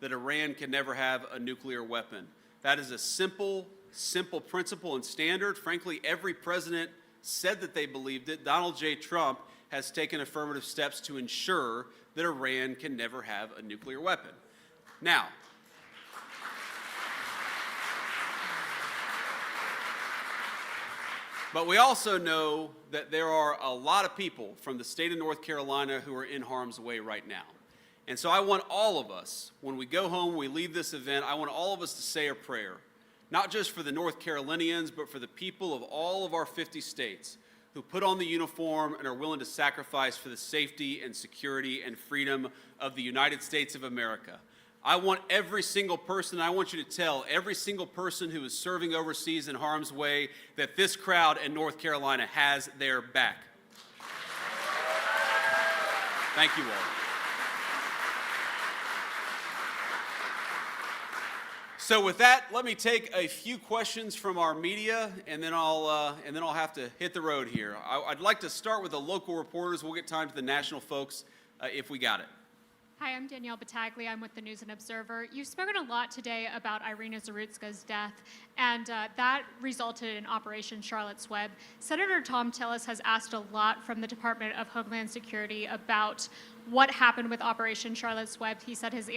that Iran can never have a nuclear weapon. That is a simple principle and standard. Frankly, every president said that they believed it. Donald J. Trump has taken affirmative steps to ensure that Iran can never have a nuclear weapon. Now, but we also know that there are a lot of people from the state of North Carolina who are in harm's way right now. And so I want all of us, when we go home, we leave this event, I want all of us to say a prayer, not just for the North Carolinians, but for the people of all of our 50 states who put on the uniform and are willing to sacrifice for the safety and security and freedom of the United States of America. I want every single person, I want you to tell every single person who is serving overseas in harm's way that this crowd in North Carolina has their back. Thank you all. So with that, let me take a few questions from our media, and then I'll have to hit the road here. I'd like to start with the local reporters. We'll get time to the national folks if we got it. Hi, I'm Danielle Battaglia. I'm with the News and Observer. You've spoken a lot today about Irina Zarutska's death, and that resulted in Operation Charlotte's Web. Senator Thom Tillis has asked a lot from the Department of Homeland Security about what happened with Operation Charlotte's Web. He said his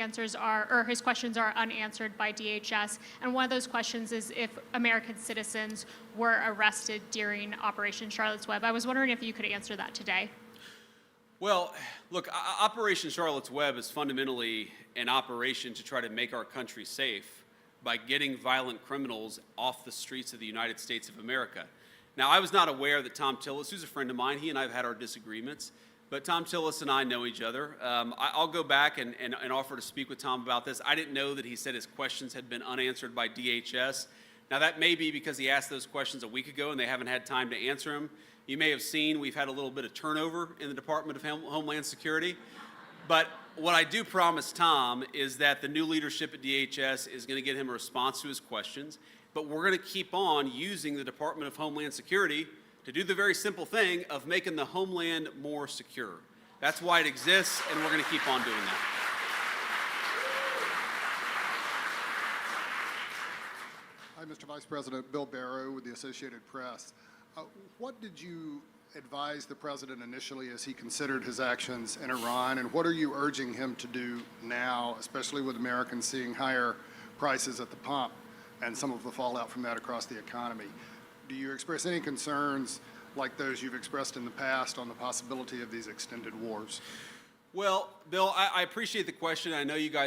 questions are unanswered by DHS, and one of those questions is if American citizens were arrested during Operation Charlotte's Web. I was wondering if you could answer that today. Well, look, Operation Charlotte's Web is fundamentally an operation to try to make our country safe by getting violent criminals off the streets of the United States of America. Now, I was not aware that Thom Tillis, who's a friend of mine, he and I have had our disagreements, but Thom Tillis and I know each other. I'll go back and offer to speak with Thom about this. I didn't know that he said his questions had been unanswered by DHS. Now, that may be because he asked those questions a week ago and they haven't had time to answer them. You may have seen we've had a little bit of turnover in the Department of Homeland Security. But what I do promise Thom is that the new leadership at DHS is going to get him a response to his questions. But we're going to keep on using the Department of Homeland Security to do the very simple thing of making the homeland more secure. That's why it exists, and we're going to keep on doing that. Hi, Mr. Vice President. Bill Barrow with the Associated Press. What did you advise the President initially as he considered his actions in Iran, and what are you urging him to do now, especially with Americans seeing higher prices at the pump and some of the fallout from that across the economy? Do you express any concerns like those you've expressed in the past on the possibility of these extended wars? Well, Bill, I appreciate the question. I know you guys